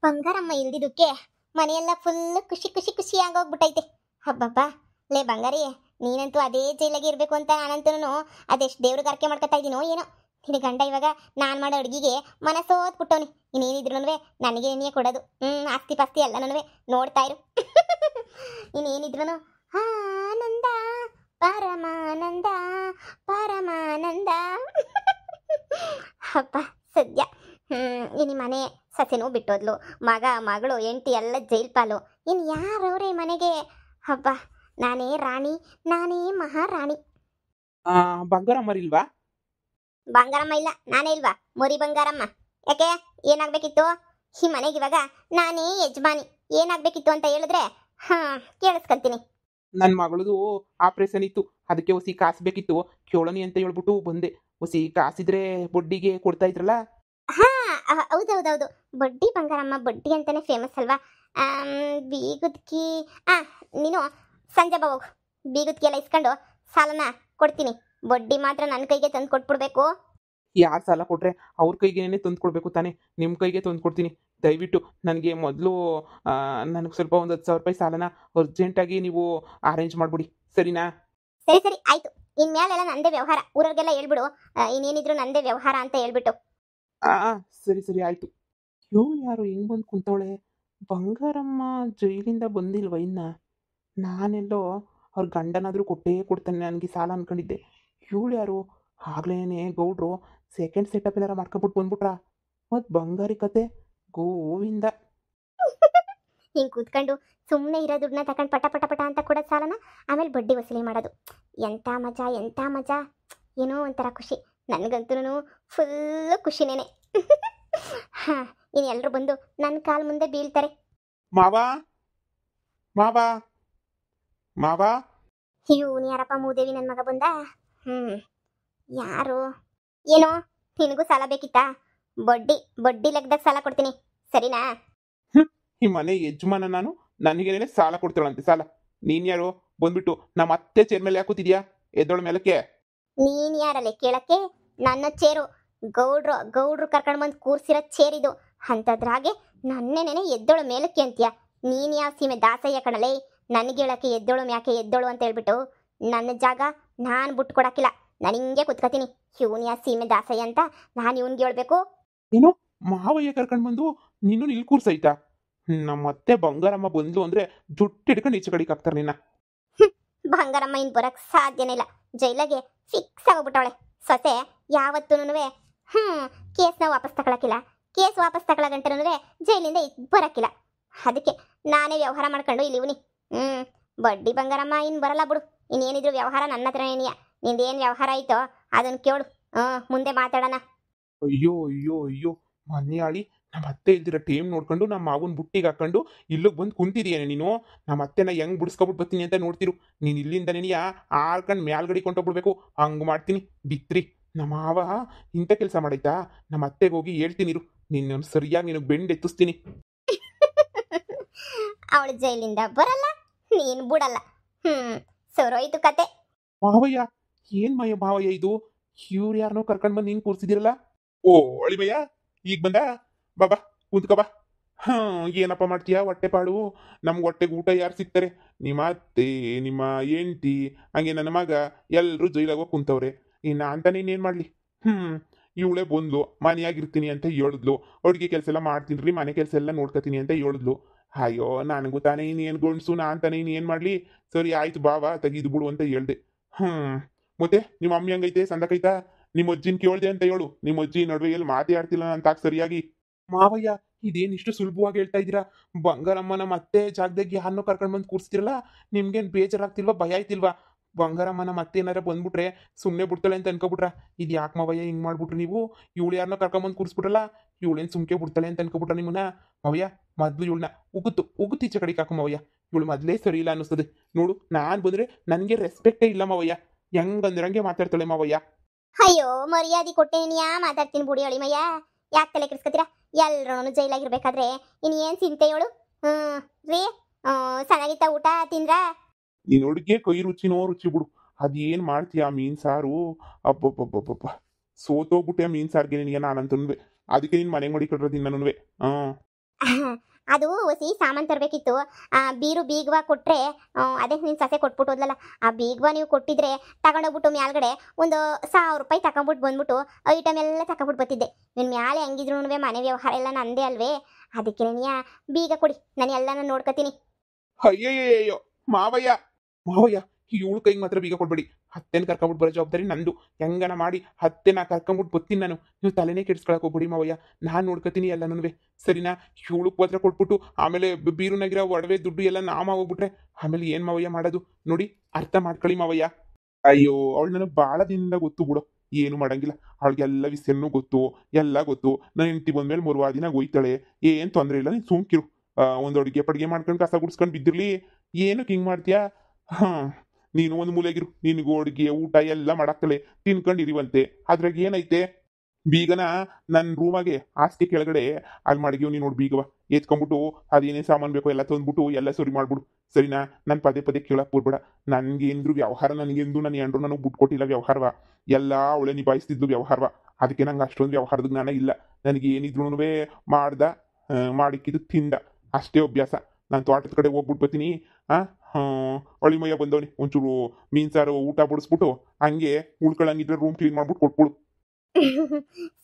ಬಂಗಾರಮ್ಮ ಇಲ್ದಿದ್ದಕ್ಕೆ ಮನೆಯೆಲ್ಲ ಫುಲ್ ಖುಷಿ ಖುಷಿ ಖುಷಿ ಆಗೋಗ್ಬಿಟ್ಟೈತೆ. ಹಬ್ಬಬ್ಬಾ, ಲೇ ಬಂಗಾರಿ, ನೀನಂತೂ ಅದೇ ಜೈಲಾಗೆ ಇರಬೇಕು ಅಂತ ನಾನಂತೂ ಅದೆಷ್ಟು ದೇವ್ರಿಗೆ ಅರ್ಕೆ ಮಾಡ್ಕೊತಾ ಇದ್ದೀನೋ ಏನೋ. ನಿನ್ನ ಗಂಡ ಇವಾಗ ನಾನು ಮಾಡೋ ಅಡುಗೆಗೆ ಮನಸ್ಸೋತ್ ಬಿಟ್ಟವನಿ. ಇನ್ನೇನಿದ್ರು ನನಗೆ ನೀಯೇ ಕೊಡೋದು. ಆಸ್ತಿ ಪಾಸ್ತಿ ಎಲ್ಲನೂ ನೋಡ್ತಾ ಇರು. ಇನ್ನೇನಿದ್ರು ಆನಂದ ಪರಮಾನಂದ ಪರಮಾನಂದ. ಹಬ್ಬ ಸದ್ಯ ಇನ್ನು ಮನೆ ಸಸಿನೂ ಬಿಟ್ಟೋದ್ಲು, ಮಗ ಮಗಳು ಹೆಂಡತಿ ಎಲ್ಲ ಜೈಲ್ ಪಾಲು. ಇನ್ನು ಯಾರವ್ರೆ ಮನೆಗೆ? ಹಬ್ಬ, ನಾನೇ ರಾಣಿ, ನಾನೇ ಮಹಾರಾಣಿ. ಬಂಗಾರಮ್ಮ ಇಲ್ವಾ? ಬಂಗಾರಮ್ಮ ಇಲ್ಲ, ನಾನೇ ಇಲ್ವಾ? ಮೊರಿ ಬಂಗಾರಮ್ಮ. ಯಾಕೆ, ಏನಾಗ್ಬೇಕಿತ್ತು? ಈ ಮನೆಗೆ ಇವಾಗ ನಾನೇ ಯಜಮಾನಿ. ಏನಾಗ್ಬೇಕಿತ್ತು ಅಂತ ಹೇಳಿದ್ರೆ ಕೇಳಿಸ್ಕೊಂತೀನಿ. ನನ್ನ ಮಗಳದು ಆಪರೇಷನ್ ಇತ್ತು, ಅದಕ್ಕೆ ಹೊಸಿ ಕಾಸು ಬೇಕಿತ್ತು, ಕೇಳೋನಿ ಅಂತ ಹೇಳ್ಬಿಟ್ಟು ಬಂದೆ. ಹೊಸಿ ಕಾಸಿದ್ರೆ ಬಡ್ಡಿಗೆ ಕೊಡ್ತಾ ಇದ್ರಲ್ಲ. ಹೌದೌದೌದು, ಬಡ್ಡಿ ಬಂಗಾರಮ್ಮ, ಬಡ್ಡಿ ಅಂತಾನೆ ಫೇಮಸ್ ಅಲ್ವಾ? ಬೀಗುದ್ಕಿ. ನೀನು ಸಂಜೆ ಹೋಗು, ಬೀಗುದ್ಕಿ ಎಲ್ಲ ಇಸ್ಕೊಂಡು ಸಾಲನ ಕೊಡ್ತೀನಿ. ಬಡ್ಡಿ ಮಾತ್ರ ನನ್ನ ಕೈಗೆ ತಂದು ಕೊಟ್ಬಿಡ್ಬೇಕು. ಯಾರು ಸಾಲ ಕೊಟ್ರೆ ಅವ್ರ ಕೈಗೇನೆ ತಂದು ಕೊಡ್ಬೇಕು ತಾನೆ? ನಿಮ್ಮ ಕೈಗೆ ತಂದು ಕೊಡ್ತೀನಿ. ದಯವಿಟ್ಟು ನನಗೆ ಮೊದಲು ನನಗೆ ಸ್ವಲ್ಪ ಒಂದು 10,000 ರೂಪಾಯಿ ಸಾಲನ ಅರ್ಜೆಂಟಾಗಿ ನೀವು ಅರೇಂಜ್ ಮಾಡಿಬಿಡಿ, ಸರಿನಾ? ಸರಿ ಸರಿ ಆಯ್ತು. ಇನ್ಮೇಲೆಲ್ಲ ನಂದೇ ವ್ಯವಹಾರ, ಊರವ್ರಿಗೆಲ್ಲ ಹೇಳ್ಬಿಡು ಇನ್ನೇನಿದ್ರು ನಂದೇ ವ್ಯವಹಾರ ಅಂತ ಹೇಳ್ಬಿಟ್ಟು. ಸರಿ ಸರಿ ಆಯಿತು. ಇವಳು ಯಾರು ಹಿಂಗೆ ಬಂದು ಕುಂತವಳೆ? ಬಂಗಾರಮ್ಮ ಜೈಲಿಂದ ಬಂದಿಲ್ವ ಇನ್ನ? ನಾನೆಲ್ಲೋ ಅವ್ರ ಗಂಡನಾದರೂ ಕೊಟ್ಟೇ ಕೊಡ್ತಾನೆ ನನಗೆ ಸಾಲ ಅಂದ್ಕೊಂಡಿದ್ದೆ. ಇವಳು ಯಾರು? ಆಗ್ಲೇನೆ ಗೌಡ್ರು ಸೆಕೆಂಡ್ ಸೆಟಪ್ ಏನಾರ ಮಾಡ್ಕೊಬಿಟ್ಟು ಬಂದ್ಬಿಟ್ರಾ? ಮತ್ತು ಬಂಗಾರಿ ಕತೆ ಗೋವಿಂದ. ಹಿಂಗೆ ಕೂತ್ಕೊಂಡು ಸುಮ್ಮನೆ ಇರೋ ದುಡ್ಡನ್ನ ತಗೊಂಡು ಪಟ ಪಟ ಪಟ ಅಂತ ಕೊಡೋದು ಸಾಲನ, ಆಮೇಲೆ ಬಡ್ಡಿ ವಸೂಲಿ ಮಾಡೋದು. ಎಂಥ ಮಜಾ, ಎಂಥ ಮಜಾ! ಏನೋ ಒಂಥರ ಖುಷಿ. ನನಗಂತೂ ಫುಲ್ಲು ಖುಷಿನೇನೆ. ಇನ್ನು ಎಲ್ಲರೂ ಬಂದು ನನ್ನ ಕಾಲು ಮುಂದೆ ಬೀಳ್ತಾರೆ. ಮಾವಾ ಮಾವಾ ಮಾವಾ. ಇವನು ಯಾರಪ್ಪ? ಮೂದೇವಿ ನನ್ನ ಮಗ ಬಂದ. ಯಾರು? ಏನೋ ನಿನಗೂ ಸಾಲ ಬೇಕಿತ್ತಾ? ಬಡ್ಡಿ ಬಡ್ಡಿ ಲೆಕ್ಕದಾಗ ಸಾಲ ಕೊಡ್ತೀನಿ, ಸರಿನಾ? ಈ ಮನೆ ಯಜಮಾನ ನಾನು, ನನಗೇನೇ ಸಾಲ ಕೊಡ್ತಾಳಂತೆ ಸಾಲ? ನೀನ್ ಯಾರು ಬಂದ್ಬಿಟ್ಟು ನಮ್ಮ ಅತ್ತೆ ಚೇರ್ ಮೇಲೆ ಹಾಕುತ್ತಿದ್ಯಾ? ಎದ್ದೋಳ ಮೇಲಕ್ಕೆ. ನೀನ್ ಯಾರಲ್ಲೇ ಕೇಳಕ್ಕೆ? ನನ್ನ ಚೇರು ಗೌಡ್ರು ಕರ್ಕೊಂಡು ಬಂದು ಕೂರ್ಸಿರೋ ಚೇರ್ ಇದು. ಅಂಥದ್ರಾಗೆ ನನ್ನೇನೆ ಎದ್ದೋಳು ಮೇಲಕ್ಕೆ ಅಂತೀಯ? ನೀನ್ ಯಾವ ಸೀಮೆ ದಾಸಯ್ಯ ಕಣಲೇ? ನನಗೆ ಹೇಳಕ್ಕೆ ಎದ್ದೋಳು ಯಾಕೆ ಎದ್ದೋಳು ಅಂತ ಹೇಳ್ಬಿಟ್ಟು ನನ್ನ ಜಾಗ ನಾನು ಬಿಟ್ಟು ಕೊಡಕ್ಕಿಲ್ಲ. ನಾನು ಹಿಂಗೆ ಕುತ್ಕೋತೀನಿ. ಇವನ್ ಯಾವ ಸೀಮೆ ದಾಸಯ್ಯ ಅಂತ ನಾನು ಇವನ್ಗೆ ಹೇಳ್ಬೇಕು? ಏನು ಮಾವಯ್ಯ ಕರ್ಕೊಂಡು ಬಂದು ನೀನು ಇಲ್ಲಿ ಕೂರ್ಸೈತಾ? ನಮ್ಮ ಅತ್ತೆ ಬಂಗಾರಮ್ಮ ಬಂದ್ಲು ಅಂದ್ರೆ ಜುಟ್ಟು ಹಿಡ್ಕೊಂಡು ಈಚೆ ಕಡೆಗೆ ಹಾಕ್ತಾರೆ ನಿನ್ನ. ಬಂಗಾರಮ್ಮ ಇನ್ ಬರಕ್ ಸಾಧ್ಯನೇ ಇಲ್ಲ. ಜೈಲಾಗೆ ಫಿಕ್ಸ್ ಆಗೋಗ್ಬಿಟ್ಟವಳೆ ಸೊಸೆ. ಯಾವತ್ತೂನು ಕೇಸ್ನ ವಾಪಸ್ ತಗೊಳಕಿಲ್ಲ. ಕೇಸ್ ವಾಪಸ್ ತಗೊಳ ಗಂಟನೂ ಜೈಲಿಂದ ಬರಕ್ಕಿಲ್ಲ. ಅದಕ್ಕೆ ನಾನೇ ವ್ಯವಹಾರ ಮಾಡ್ಕೊಂಡು ಇಲ್ಲಿವ್ನಿ. ಬಡ್ಡಿ ಬಂಗಾರಮ್ಮ ಇನ್ನು ಬರಲ್ಲ ಬಿಡು. ಇನ್ನೇನಿದ್ರು ವ್ಯವಹಾರ ನನ್ನ ಹತ್ರನೇನಿಯ. ನಿಂದೇನು ವ್ಯವಹಾರ ಆಯ್ತೋ ಅದನ್ನು ಕೇಳು, ಮುಂದೆ ಮಾತಾಡೋಣ. ಅಯ್ಯೋ ಅಯ್ಯೋ ಅಯ್ಯೋ, ಮನ್ಯಾಳಿ ನಮ್ಮ ಅತ್ತೆ ಇಲ್ದಿರೋ ಟೈಮ್ ನೋಡ್ಕೊಂಡು ನಮ್ಮ ಮಾವನ ಬುಟ್ಟಿಗೆ ಹಾಕೊಂಡು ಇಲ್ಲಿಗೆ ಬಂದು ಕುಂತಿದೀಯೇನೆ ನೀನು? ನಮ್ಮ ಅತ್ತೆನ ಹೆಂಗ್ ಬಿಡಿಸ್ಕೊಬಿಟ್ಟು ಬರ್ತೀನಿ ಅಂತ ನೋಡ್ತಿರು. ನೀನು ಇಲ್ಲಿಂದ ನೆನೆಯ ಆಳ್ಕೊಂಡು ಮ್ಯಾಲ್ಗಡಿ ಕೊಂಡೋಗ್ಬಿಡ್ಬೇಕು, ಹಂಗೆ ಮಾಡ್ತೀನಿ. ಬಿತ್ರಿ ನಮ್ಮ ಮಾವ ಇಂಥ ಕೆಲಸ ಮಾಡೈತಾ? ನಮ್ಮ ಅತ್ತೆಗೆ ಹೋಗಿ ಹೇಳ್ತೀನಿರು, ನೀನು ಸರಿಯಾಗಿ ನಿನಗೆ ಬೆಂಡ್ ಎತ್ತಿಸ್ತೀನಿ. ಅವಳು ಜೈಲಿಂದ ಬರಲ್ಲ, ನೀನು ಬಿಡಲ್ಲ. ಸರೋಯ್ತು ಕತೆ. ಮಾವಯ್ಯ ಏನ್ ಮಾವಯ್ಯ ಇದು? ಇವ್ರು ಯಾರನ್ನೋ ಕರ್ಕೊಂಡು ಬಂದು ನೀನು ಕೂರ್ಸಿದಿರಲ್ಲ? ಓ ಅಳಿಮಯ್ಯ, ಈಗ ಬಂದ? ಬಾಬಾ ಕುಂತ್ಕ ಬಾ. ಏನಪ್ಪ ಮಾಡ್ತೀಯಾ? ಹೊಟ್ಟೆ ಪಾಡು. ನಮ್ಗೆ ಹೊಟ್ಟೆಗೆ ಊಟ ಯಾರು ಸಿಗ್ತಾರೆ? ನಿಮ್ಮ ಅತ್ತೆ, ನಿಮ್ಮ ಹೆಂಡತಿ, ಹಂಗೆ ನನ್ನ ಮಗ ಎಲ್ಲರೂ ಜೈಲಾಗ ಕುಂತವ್ರೆ. ಇನ್ನು ಅಂತ ನೀನೇನು ಮಾಡಲಿ? ಇವಳೇ ಬಂದ್ಲು, ಮನೆಯಾಗಿರ್ತೀನಿ ಅಂತ ಹೇಳಿದ್ಲು. ಅಡುಗೆ ಕೆಲಸ ಎಲ್ಲ ಮಾಡ್ತೀನಿ, ಮನೆ ಕೆಲಸ ಎಲ್ಲ ನೋಡ್ಕೊತೀನಿ ಅಂತ ಹೇಳಿದ್ಲು. ಅಯ್ಯೋ ನನಗೂ ತಾನೇ ಇನ್ನೇನು ಗೊಂಡ್ಸು, ನಾನು ತಾನೇ ಇನ್ನೇನು ಮಾಡಲಿ? ಸರಿ ಆಯ್ತು ಬಾವಾ ತೆಗಿದು ಬಿಡು ಅಂತ ಹೇಳ್ದೆ. ಮತ್ತೆ ನಿಮ್ಮ ಅಮ್ಮಿ ಹಂಗೈತೆ? ಸಂದಕೈತಾ? ನಿಮ್ಮ ಅಜ್ಜಿನ ಕೇಳ್ದೆ ಅಂತ ಹೇಳು. ನಿಮ್ಮ ಅಜ್ಜಿ ನಡುವೆ ಎಲ್ಲಿ ಮಾತಾಡ್ತಿಲ್ಲ ಅಂತಾಕ್ ಸರಿಯಾಗಿ. ಮಾವಯ್ಯ ಇದೇನಿಷ್ಟು ಸುಲಭವಾಗಿ ಹೇಳ್ತಾ ಇದ್ದೀರಾ? ಬಂಗಾರಮ್ಮ ನಮ್ಮ ಅತ್ತೆ ಜಾಗದಾಗ ಯಾರನ್ನೋ ಕರ್ಕೊಂಡು ಬಂದು ಕೂರಿಸ್ತಿರಲ್ಲ, ನಿಮ್ಗೇನು ಬೇಜಾರಾಗ್ತಿಲ್ವಾ? ಭಯ ಆಯ್ತಿಲ್ವಾ? ಬಂಗಾರಮ್ಮ ನಮ್ಮ ಅತ್ತೆ ಏನಾರ ಬಂದ್ಬಿಟ್ರೆ ಸುಮ್ಮನೆ ಬಿಡ್ತಾಳೆ ಅಂತ ಅನ್ಕೊಬಿಟ್ರ? ಇದು ಯಾಕೆ ಮಾವಯ್ಯ ಹಿಂಗೆ ಮಾಡ್ಬಿಟ್ರಿ ನೀವು? ಇವಳು ಯಾರನ್ನೋ ಕರ್ಕೊಂಬಂದು ಕೂರಿಸ್ಬಿಟ್ರಲ್ಲ, ಇವಳೇನು ಸುಮ್ಕೆ ಬಿಡ್ತಾಳೆ ಅಂತ ಅನ್ಕೊಬಿಟ್ರ ನಿಮ್ಮನ್ನ? ಮಾವಯ್ಯ ಮೊದಲು ಇವಳನ್ನ ಉಗುತ್ತು ಈಚೆ ಕಡೆಗೆ ಹಾಕು ಮಾವಯ್ಯ. ಇವಳು ಮೊದಲೇ ಸರಿ ಇಲ್ಲ ಅನ್ನಿಸ್ತದೆ ನೋಡು. ನಾನು ಬಂದರೆ ನನಗೆ ರೆಸ್ಪೆಕ್ಟೇ ಇಲ್ಲ ಮಾವಯ್ಯ. ಹೆಂಗಂದ್ರಂಗೆ ಮಾತಾಡ್ತಾಳೆ ಮಾವಯ್ಯ. ಅಯ್ಯೋ ಮರ್ಯಾದೆ ಕೊಟ್ಟೇನಿ, ಮಾತಾಡ್ತೀನಿ ಬುಡಿ ಅಳಿಮಯ್ಯ. ಯಾಕೆ ತಲೆ ಕೆಡಿಸ್ಕೊತೀರಾ? ಎಲ್ಲರೂ ಜೈಲಾಗಿರ್ಬೇಕಾದ್ರೆ ಇನ್ನೇನು ಚಿಂತೆ ಹೇಳು? ರೀ ಚೆನ್ನಾಗಿತ್ತ ಊಟ ತಿಂದ್ರ? ನೀನು ಹುಡುಗಿಗೆ ಕೈ ರುಚಿನೋ ರುಚಿ ಬಿಡು. ಅದೇನು ಮಾಡ್ತೀಯ ಮೀನು ಸಾರು? ಅಬ್ಬಬ್ಬಬ್ಬಬ್ಬ ಸೋತೋಗ್ಬಿಟ್ಟೆ ಮೀನು ಸಾರಿಗೆ ನಿನಗೆ ನಾನಂತನ್ವೆ. ಅದಕ್ಕೆ ನೀನು ಮನೆಗೆ ಮಡಿಕೊಟ್ಟಿರೋದು ಇನ್ನೂ. ಅದು ಹೊಸಿ ಸಾಮಾನು ತರಬೇಕಿತ್ತು. ಬೀರು ಬೀಗವ ಕೊಟ್ರೆ ಅದೇ ನಿನ್ನ ಸೊಸೆ ಕೊಟ್ಬಿಟ್ಟು ಹೋದ್ಲಲ್ಲ, ಆ ಬೀಗವ ನೀವು ಕೊಟ್ಟಿದ್ರೆ ತಗೊಂಡೋಗ್ಬಿಟ್ಟು ಮ್ಯಾಲ್ಗಡೆ ಒಂದು 1,000 ರೂಪಾಯಿ ತಗೊಂಬಿಟ್ಟು ಬಂದ್ಬಿಟ್ಟು ಐಟಮ್ ಎಲ್ಲ ತಗೊಂಬಿಟ್ಟು ಬರ್ತಿದ್ದೆ. ನಿನ್ನ ಮ್ಯಾಲೆ ಹೆಂಗಿದ್ರು ಮನೆ ವ್ಯವಹಾರ ಎಲ್ಲ ನಂದೇ ಅಲ್ವೇ, ಅದಕ್ಕೆ ನೀ ಬೀಗ ಕೊಡಿ, ನಾನು ಎಲ್ಲನೂ ನೋಡ್ಕೊತೀನಿ. ಅಯ್ಯಯ್ಯಯ್ಯೋ ಮಾವಯ್ಯ ಮಾವಯ್ಯ, ಇವಳು ಕೈಗೆ ಮಾತ್ರ ಬೀಗ ಕೊಡ್ಬೇಡಿ. ಹತ್ತೆನ ಕರ್ಕೊಂಬಿಟ್ಟು ಬರೋ ಜವಾಬ್ದಾರಿ ನಂದು. ಹೆಂಗನ ಮಾಡಿ ಹತ್ತೆನ ಕರ್ಕೊಂಬಿಟ್ಟು ಬರ್ತೀನಿ ನಾನು. ನೀವು ತಲೆನೇ ಕೆಡ್ಸ್ಕೊಳಕ್ ಹೋಗ್ಬಿಡಿ ಮಾವಯ್ಯ, ನಾನು ನೋಡ್ಕೊತೀನಿ ಎಲ್ಲನೂ. ಸರಿನಾ? ಇವಳು ಪತ್ರ ಕೊಟ್ಬಿಟ್ಟು ಆಮೇಲೆ ಬೀರುನಾಗಿರೋ ಒಡವೆ ದುಡ್ಡು ಎಲ್ಲ ನಾಮ ಹೋಗ್ಬಿಟ್ರೆ ಆಮೇಲೆ ಏನ್ ಮಾವಯ್ಯ ಮಾಡೋದು? ನೋಡಿ, ಅರ್ಥ ಮಾಡ್ಕೊಳ್ಳಿ ಮಾವಯ್ಯ. ಅಯ್ಯೋ, ಅವಳು ನನಗೆ ಭಾಳ ದಿನದಿಂದ ಗೊತ್ತು ಬಿಡು, ಏನು ಮಾಡಂಗಿಲ್ಲ. ಅವಳಿಗೆಲ್ಲ ವಿಷಯನೂ ಗೊತ್ತು, ಎಲ್ಲ ಗೊತ್ತು. ನನ್ನ ಹೆಂಡತಿ ಬಂದ್ಮೇಲೆ 3 ದಿನ ಹೋಯ್ತಾಳೆ, ಏನು ತೊಂದರೆ ಇಲ್ಲ, ನೀನು ಸುಮ್ಕಿರು. ಒಂದು ಅಡುಗೆ ಪಡ್ಗೆ ಮಾಡ್ಕೊಂಡು ಕಸ ಗುಡ್ಸ್ಕೊಂಡು ಬಿದ್ದಿರ್ಲಿ, ಏನಕ್ಕೆ ಹಿಂಗೆ ಮಾಡ್ತೀಯಾ? ಹಾಂ, ನೀನು ಒಂದು ಮೂಲೆಗಿರು. ನಿನಗೂ ಅಡುಗೆ ಊಟ ಎಲ್ಲ ಮಾಡಾಕ್ತಾಳೆ, ತಿನ್ಕೊಂಡಿರಿವಂತೆ. ಅದ್ರಾಗ ಏನೈತೆ? ಬೀಗನ ನನ್ನ ರೂಮಾಗೆ ಹಾಸಿಗೆ ಕೆಳಗಡೆ ಅಲ್ಲಿ ಮಡಗಿವ್. ನೀನು ನೋಡಿ ಬೀಗವ ಎತ್ಕೊಂಡ್ಬಿಟ್ಟು ಅದೇನೇ ಸಾಮಾನು ಬೇಕೋ ಎಲ್ಲ ತಂದ್ಬಿಟ್ಟು ಎಲ್ಲ ಸರಿ ಮಾಡ್ಬಿಡು. ಸರಿನಾ? ನಾನು ಪದೇ ಪದೇ ಕೇಳಕ್ಕೆ ಬರ್ಬೇಡ. ನನಗೇಂದ್ರು ವ್ಯವಹಾರ, ನನಗೆಂದು ನನ್ನ ಹೆಂಡ್ರು ನನಗೆ ಬಿಟ್ಕೊಟ್ಟಿಲ್ಲ ವ್ಯವಹಾರವ. ಎಲ್ಲ ಅವಳೆ ನಿಭಾಯಿಸ್ತಿದ್ಲು ವ್ಯವಹಾರವ. ಅದಕ್ಕೆ ನಂಗೆ ಅಷ್ಟೊಂದು ವ್ಯವಹಾರದ ಜ್ಞಾನ ಇಲ್ಲ. ನನಗೆ ಏನಿದ್ರು ಮಾಡ್ದ, ಮಾಡಿಕ್ಕಿದ್ದು ತಿಂದ, ಅಷ್ಟೇ ಅಭ್ಯಾಸ. ನಾನು ತೋಟದ ಕಡೆ ಹೋಗ್ಬಿಟ್ಟು ಬರ್ತೀನಿ. ಅಳಿಮಯ್ಯ ಬಂದವನಿ, ಒಂಚೂರು ಮೀನು ಸಾರು ಊಟ ಬಡಿಸ್ಬಿಟ್ಟು ಹಂಗೆ ಉಳ್ಕೊಳಂಗಿದ್ರೆ ರೂಮ್ ಕ್ಲೀನ್ ಮಾಡ್ಬಿಟ್ಟು ಕೊಟ್ಬಿಡು.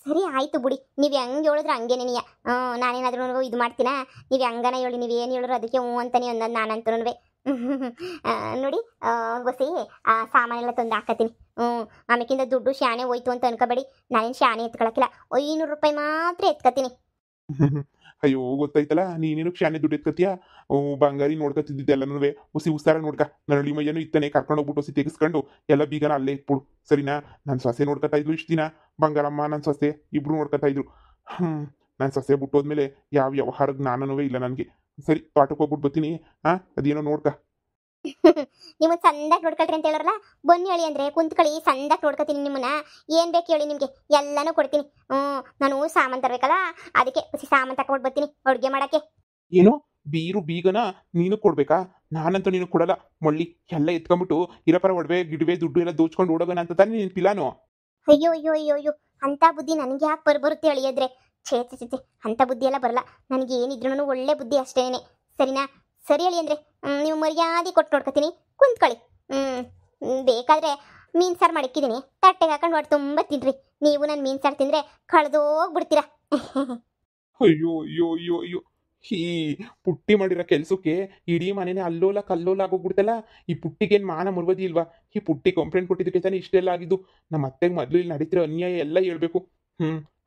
ಸರಿ ಆಯ್ತು ಬಿಡಿ, ನೀವು ಹೆಂಗೆ ಹೇಳಿದ್ರೆ ಹಂಗೆ ನೀಯ. ನಾನೇನಾದ್ರೂ ಇದು ಮಾಡ್ತೀನಾ? ನೀವು ಹೆಂಗನ ಹೇಳಿ, ನೀವು ಏನು ಹೇಳಿದ್ರು ಅದಕ್ಕೆ ಹ್ಞೂ ಅಂತಾನೆ ಅನ್ನೋದು ನಾನಂತೂ ನೋಡಿ. ಗೊಸಿ ಸಾಮಾನೆಲ್ಲ ತಂದು ಹಾಕತ್ತೀನಿ. ಆಮೇಕಿಂದ ದುಡ್ಡು ಶಾನೆ ಹೋಯ್ತು ಅಂತ ಅನ್ಕೋಬೇಡಿ. ನಾನೇನು ಶಾನೆ ಎತ್ಕೊಳಕಿಲ್ಲ, 500 ರೂಪಾಯಿ ಮಾತ್ರ ಎತ್ಕೊತೀನಿ. ಅಯ್ಯೋ, ಗೊತ್ತಾಯ್ತಲ್ಲ, ನೀನೇನು ಶಾನೆ ದುಡ್ಡು ಎತ್ಕತ್ತೀಯ. ಬಂಗಾರಿ ನೋಡ್ಕೊತಿದ್ದಿದ್ದೆ ಎಲ್ಲನೂ. ಹುಸಿ ಹುಸಾರ ನೋಡ್ಕ. ನನ್ನ ಅಳಿಮಯ್ಯನೂ ಇತ್ತಾನೆ ಕರ್ಕೊಂಡು ಹೋಗ್ಬಿಟ್ಟು ಹೊಸಿ ತೆಗೆಸ್ಕೊಂಡು ಎಲ್ಲ ಬೀಗನ ಅಲ್ಲೇ ಇಟ್ಬಿಡು. ಸರಿನಾ? ನನ್ನ ಸೊಸೆ ನೋಡ್ಕೊತಾ ಇದ್ಲು ಇಷ್ಟು ದಿನ. ಬಂಗಾರಮ್ಮ ನನ್ನ ಸೊಸೆ ಇಬ್ರು ನೋಡ್ಕೊತಾ ಇದ್ರು. ನನ್ನ ಸೊಸೆ ಬಿಟ್ಟೋದ್ಮೇಲೆ ಯಾವ ವ್ಯವಹಾರ ಜ್ಞಾನವೇ ಇಲ್ಲ ನನಗೆ. ಸರಿ, ತೋಟಕ್ಕೆ ಹೋಗ್ಬಿಟ್ಟು ಬರ್ತೀನಿ. ಅದೇನೋ ನೋಡ್ಕ. ನೀವು ಸಂದಾಗಿ ನೋಡ್ಕೊಳ್ರಿ ಅಂತ ಹೇಳೋರಲ್ಲ, ಬನ್ನಿ ಹೇಳಿ ಅಂದರೆ ಕುಂತ್ಕೊಳ್ಳಿ, ಸಂದಾಗಿ ನೋಡ್ಕೊತೀನಿ ನಿಮ್ಮನ್ನ. ಏನು ಬೇಕು ಹೇಳಿ, ನಿಮಗೆ ಎಲ್ಲನೂ ಕೊಡ್ತೀನಿ. ನಾನು ಸಾಮಾನು ತರಬೇಕಲ್ಲ, ಅದಕ್ಕೆ ಸಾಮಾನು ತಗೊಂಡು ಬರ್ತೀನಿ ಅಡುಗೆ ಮಾಡೋಕ್ಕೆ. ಏನು? ಬೀರು ಬೀಗನ ನೀನು ಕೊಡ್ಬೇಕಾ? ನಾನಂತೂ ನೀನು ಕೊಡಲ್ಲ. ಮಳ್ಳಿ ಎಲ್ಲ ಎತ್ಕೊಂಡ್ಬಿಟ್ಟು ಇರಪರ ಒಡವೆ ಗಿಡವೆ ದುಡ್ಡು ಎಲ್ಲ ದೋಚ್ಕೊಂಡು ಓಡೋಗೋಣ ಅಂತ ತಾನೇ ನಿನ್ನ ಪಿಲಾನು? ಅಯ್ಯೋ ಅಯ್ಯೋ ಅಯ್ಯೋ ಅಯ್ಯೋ, ಅಂಥ ಬುದ್ಧಿ ನನಗೆ ಯಾಕೆ ಬರುತ್ತೆ ಹೇಳಿದ್ರೆ? ಛೇ, ಅಂಥ ಬುದ್ಧಿ ಎಲ್ಲ ಬರಲ್ಲ ನನಗೆ. ಏನಿದ್ರು ಒಳ್ಳೆ ಬುದ್ಧಿ ಅಷ್ಟೇನೆ. ಸರಿನಾ? ಸರಿ ಹೇಳಿ ಅಂದರೆ ನೀವು ಮರ್ಯಾದೆ ಕೊಟ್ಟು ನೋಡ್ಕೊತೀನಿ, ಕುಂತ್ಕೊಳ್ಳಿ. ಬೇಕಾದರೆ ಮೀನು ಸಾರು ಮಾಡಿಕ್ಕಿದ್ದೀನಿ, ತಟ್ಟೆಗೆ ಹಾಕೊಂಡು ಹೊಟ್ಟು ತುಂಬ ತಿನ್ರಿ. ನೀವು ನನ್ನ ಮೀನು ಸಾರು ತಿಂದರೆ ಕಳೆದೋಗ್ಬಿಡ್ತೀರಾ. ಅಯ್ಯೋ ಅಯ್ಯೋ ಅಯ್ಯೋ ಅಯ್ಯೋ, ಈ ಪುಟ್ಟಿ ಮಾಡಿರೋ ಕೆಲ್ಸಕ್ಕೆ ಇಡೀ ಮನೇನೆ ಅಲ್ಲೋಲ ಕಲ್ಲೋಲ ಆಗೋಗ್ಬಿಡ್ತಲ್ಲ. ಈ ಪುಟ್ಟಿಗೇನು ಮಾನ ಮುರ್ವದಿ ಇಲ್ವಾ? ಈ ಪುಟ್ಟಿ ಕಂಪ್ಲೇಂಟ್ ಕೊಟ್ಟಿದ್ದಕ್ಕೆ ತಾನೇ ಇಷ್ಟೆಲ್ಲ ಆಗಿದ್ದು. ನಮ್ಮ ಅತ್ತೆಗೆ ಮೊದಲು ಇಲ್ಲಿ ನಡೀತಿರೋ ಅನ್ಯಾಯ ಎಲ್ಲ ಹೇಳ್ಬೇಕು.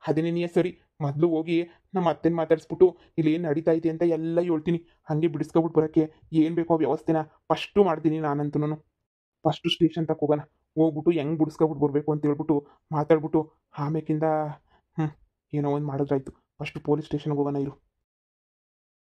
ಅದೇನೇ ಸರಿ, ಮೊದಲು ಹೋಗಿ ನಮ್ಮ ಅತ್ತೆನ ಮಾತಾಡಿಸ್ಬಿಟ್ಟು ಇಲ್ಲಿ ಏನು ನಡೀತಾ ಇದೆ ಅಂತ ಎಲ್ಲ ಹೇಳ್ತೀನಿ. ಹಾಗೆ ಬಿಡಿಸ್ಕೊಬಿಟ್ಟು ಬರೋಕ್ಕೆ ಏನು ಬೇಕೋ ವ್ಯವಸ್ಥೆನ ಫಸ್ಟು ಮಾಡ್ತೀನಿ ನಾನಂತೂ. ಫಸ್ಟು ಸ್ಟೇಷನ್ ತಕ್ಕ ಹೋಗೋಣ. ಹೋಗ್ಬಿಟ್ಟು ಹೆಂಗೆ ಬಿಡಿಸ್ಕೊಬಿಟ್ಟು ಬರಬೇಕು ಅಂತ ಹೇಳ್ಬಿಟ್ಟು ಮಾತಾಡ್ಬಿಟ್ಟು ಆಮೇಕಿಂದ ಏನೋ ಒಂದು ಮಾಡಿದ್ರಾಯ್ತು. ಫಸ್ಟು ಪೊಲೀಸ್ ಸ್ಟೇಷನ್ಗೆ ಹೋಗೋಣ ಇರು.